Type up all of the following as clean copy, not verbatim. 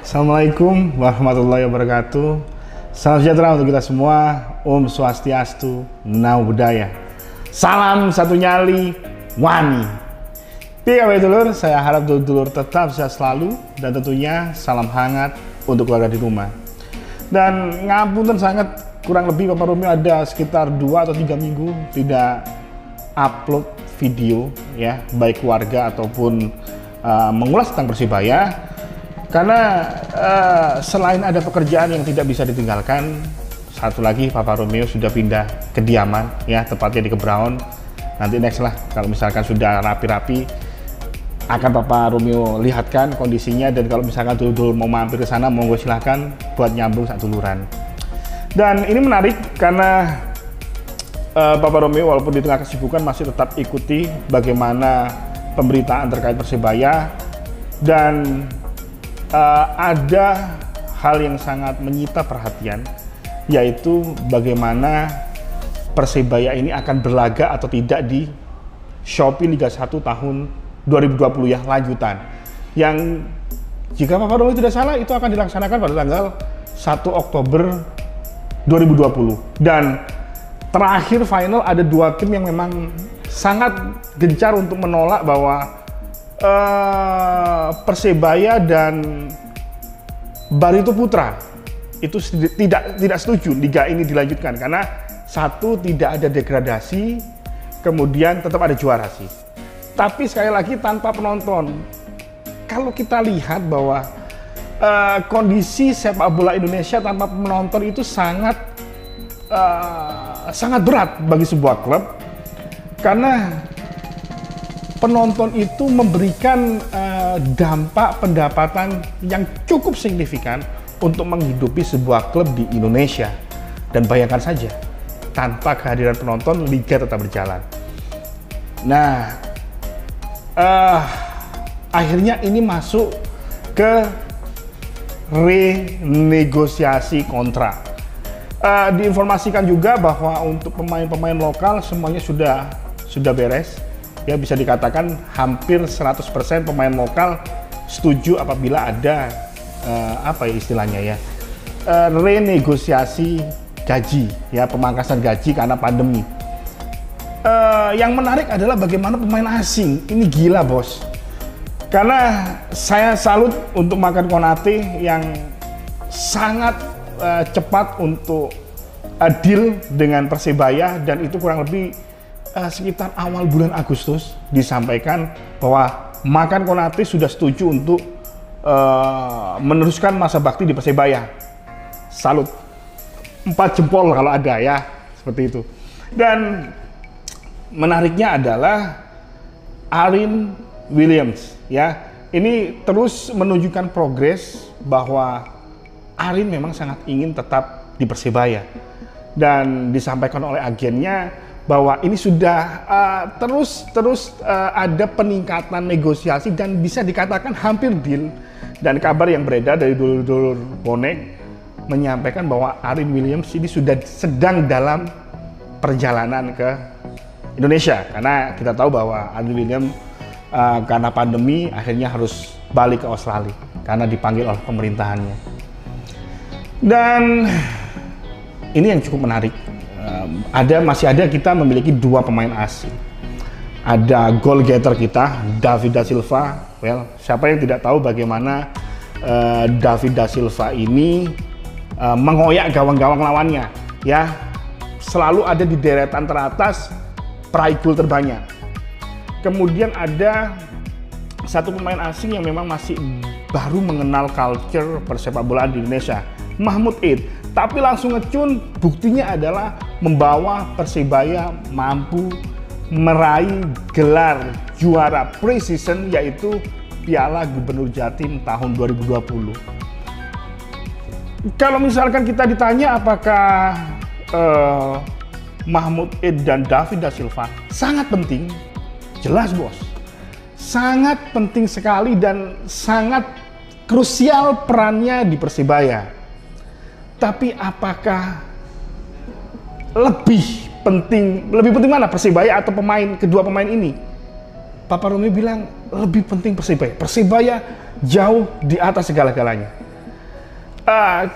Assalamualaikum warahmatullahi wabarakatuh. Salam sejahtera untuk kita semua. Om Swastiastu, Namo Buddhaya. Salam satu nyali, wani. Tiga dulur, saya harap dulur tetap sehat selalu dan tentunya salam hangat untuk keluarga di rumah. Dan ngapunten sangat, kurang lebih Bapak Romeo ada sekitar 2 atau 3 minggu tidak upload video ya, baik keluarga ataupun mengulas tentang Persibaya. Karena selain ada pekerjaan yang tidak bisa ditinggalkan, satu lagi Papa Romeo sudah pindah kediaman ya, tepatnya di Kebraun. Nanti next lah kalau misalkan sudah rapi-rapi akan Papa Romeo lihatkan kondisinya, dan kalau misalkan dulur mau mampir ke sana monggo silahkan buat nyambung satu duluran. Dan ini menarik karena Papa Romeo walaupun di tengah kesibukan masih tetap ikuti bagaimana pemberitaan terkait Persibaya, dan ada hal yang sangat menyita perhatian, yaitu bagaimana Persibaya ini akan berlaga atau tidak di Shopee Liga 1 tahun 2020 ya, lanjutan. Yang jika Papa Romeo tidak salah itu akan dilaksanakan pada tanggal 1 Oktober 2020. Dan terakhir final ada 2 tim yang memang sangat gencar untuk menolak bahwa Persebaya dan Barito Putra itu tidak setuju liga ini dilanjutkan karena satu, tidak ada degradasi, kemudian tetap ada juara sih. Tapi sekali lagi tanpa penonton. Kalau kita lihat bahwa kondisi sepak bola Indonesia tanpa penonton itu sangat berat bagi sebuah klub, karena penonton itu memberikan dampak pendapatan yang cukup signifikan untuk menghidupi sebuah klub di Indonesia. Dan bayangkan saja, tanpa kehadiran penonton, liga tetap berjalan. Nah, akhirnya ini masuk ke renegosiasi kontrak. Diinformasikan juga bahwa untuk pemain-pemain lokal semuanya sudah beres. Ya, bisa dikatakan hampir 100% pemain lokal setuju apabila ada istilahnya ya, renegosiasi gaji ya, pemangkasan gaji karena pandemi. Yang menarik adalah bagaimana pemain asing ini gila bos, karena saya salut untuk Makan Konate yang sangat cepat untuk deal dengan Persebaya, dan itu kurang lebih sekitar awal bulan Agustus disampaikan bahwa Makan Konate sudah setuju untuk meneruskan masa bakti di Persebaya. Salut, 4 jempol kalau ada ya, seperti itu. Dan menariknya adalah Arin Williams ya, ini terus menunjukkan progres bahwa Arin memang sangat ingin tetap di Persebaya, dan disampaikan oleh agennya bahwa ini sudah terus ada peningkatan negosiasi dan bisa dikatakan hampir deal. Dan kabar yang beredar dari dulur-dulur bonek menyampaikan bahwa Arin Williams ini sudah sedang dalam perjalanan ke Indonesia, karena kita tahu bahwa Arin Williams karena pandemi akhirnya harus balik ke Australia karena dipanggil oleh pemerintahannya. Dan ini yang cukup menarik. Masih ada kita memiliki 2 pemain asing. Ada goal getter kita, David da Silva. Well, siapa yang tidak tahu bagaimana David da Silva ini mengoyak gawang-gawang lawannya, ya, selalu ada di deretan teratas peraih gol terbanyak. Kemudian ada satu pemain asing yang memang masih baru mengenal culture persepak bolaan di Indonesia, Mahmud Eid. Tapi langsung ngecun, buktinya adalah membawa Persibaya mampu meraih gelar juara pre-season, yaitu Piala Gubernur Jatim tahun 2020. Kalau misalkan kita ditanya apakah Mahmud Eid dan David da Silva sangat penting, jelas bos, sangat penting sekali dan sangat krusial perannya di Persibaya. Tapi apakah lebih penting mana Persibaya atau kedua pemain ini? Papa Romeo bilang lebih penting Persibaya. Persibaya jauh di atas segala-galanya.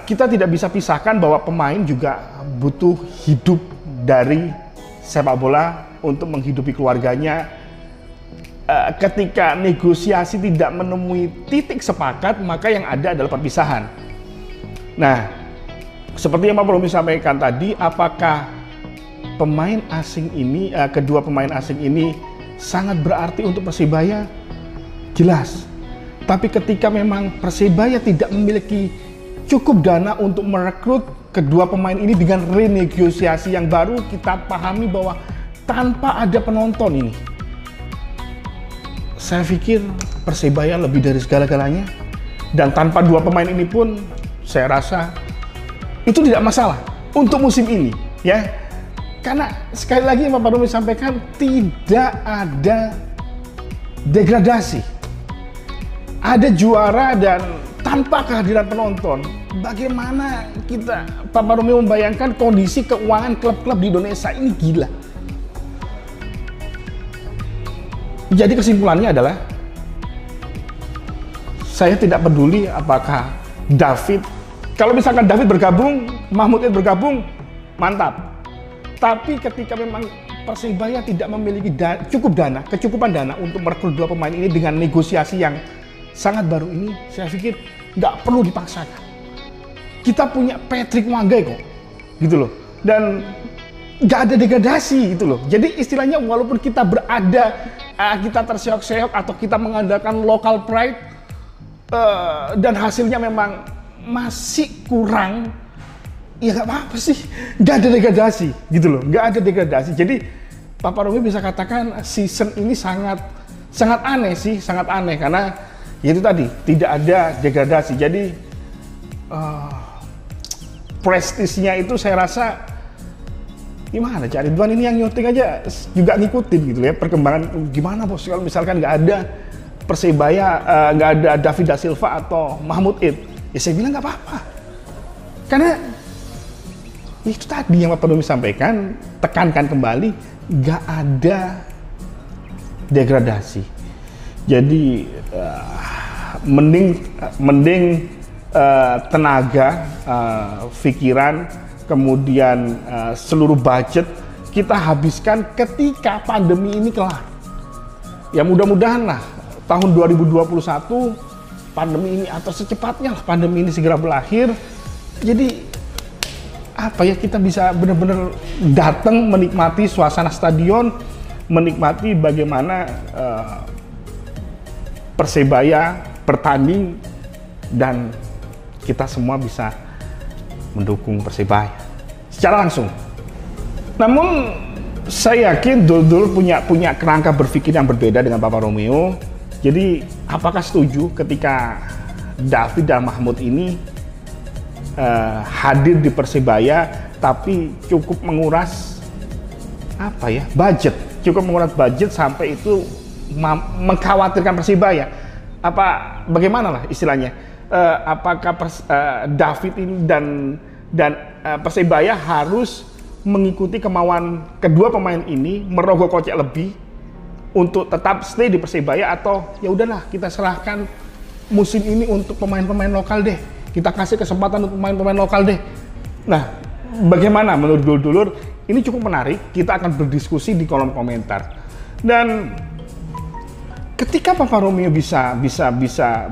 kita tidak bisa pisahkan bahwa pemain juga butuh hidup dari sepak bola untuk menghidupi keluarganya. Ketika negosiasi tidak menemui titik sepakat, maka yang ada adalah perpisahan. Nah, seperti yang Pak Romi sampaikan tadi, apakah pemain asing ini, kedua pemain asing ini sangat berarti untuk Persebaya? Jelas. Tapi ketika memang Persebaya tidak memiliki cukup dana untuk merekrut kedua pemain ini dengan renegosiasi yang baru, kita pahami bahwa tanpa ada penonton ini, saya pikir Persebaya lebih dari segala-galanya. Dan tanpa dua pemain ini pun saya rasa itu tidak masalah untuk musim ini, ya. Karena sekali lagi yang Pak Romi sampaikan, tidak ada degradasi. Ada juara dan tanpa kehadiran penonton. Bagaimana Pak Romi membayangkan kondisi keuangan klub-klub di Indonesia ini? Gila. Jadi kesimpulannya adalah, saya tidak peduli apakah David, kalau misalkan David bergabung, Mahmud Ed bergabung, mantap. Tapi ketika memang Persebaya tidak memiliki kecukupan dana untuk merekrut dua pemain ini dengan negosiasi yang sangat baru ini, saya pikir nggak perlu dipaksakan. Kita punya Patrick Wangai kok, gitu loh. Dan nggak ada degradasi gitu loh. Jadi istilahnya walaupun kita kita terseok-seok atau kita mengandalkan local pride dan hasilnya memang masih kurang, ya nggak apa-apa sih, nggak ada degradasi gitu loh, nggak ada degradasi. Jadi Pak Romi bisa katakan season ini sangat aneh sih, sangat aneh karena itu tadi tidak ada degradasi. Jadi prestisnya itu saya rasa gimana, Cak Ridwan ini yang nyuting aja juga ngikutin gitu ya perkembangan gimana bos kalau misalkan nggak ada Persebaya, nggak ada David da Silva atau Mahmud Ed. Ya saya bilang nggak apa-apa, karena itu tadi yang Pak Romi sampaikan, tekankan kembali, nggak ada degradasi. Jadi mending tenaga, pikiran, kemudian seluruh budget kita habiskan ketika pandemi ini kelar. Ya mudah-mudahan lah tahun 2021 pandemi ini, atau secepatnya lah pandemi ini segera berakhir. Jadi apa ya, kita bisa benar-benar datang menikmati suasana stadion, menikmati bagaimana Persebaya bertanding dan kita semua bisa mendukung Persebaya secara langsung. Namun saya yakin Dul punya kerangka berpikir yang berbeda dengan Bapak Romeo. Jadi apakah setuju ketika David dan Mahmud ini hadir di Persebaya tapi cukup menguras budget sampai itu mengkhawatirkan Persebaya? Bagaimana lah istilahnya? Apakah David ini dan Persebaya harus mengikuti kemauan kedua pemain ini, merogoh kocek lebih untuk tetap stay di Persebaya, atau ya udahlah kita serahkan musim ini untuk pemain-pemain lokal deh, kita kasih kesempatan untuk pemain-pemain lokal deh. Nah, bagaimana menurut dulur-dulur? Ini cukup menarik, kita akan berdiskusi di kolom komentar. Dan ketika Pak Romeo bisa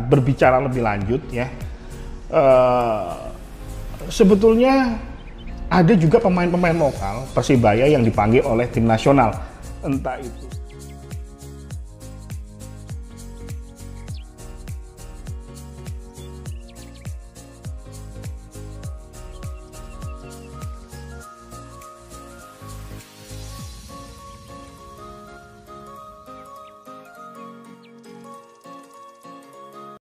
berbicara lebih lanjut ya, sebetulnya ada juga pemain-pemain lokal Persebaya yang dipanggil oleh tim nasional, entah itu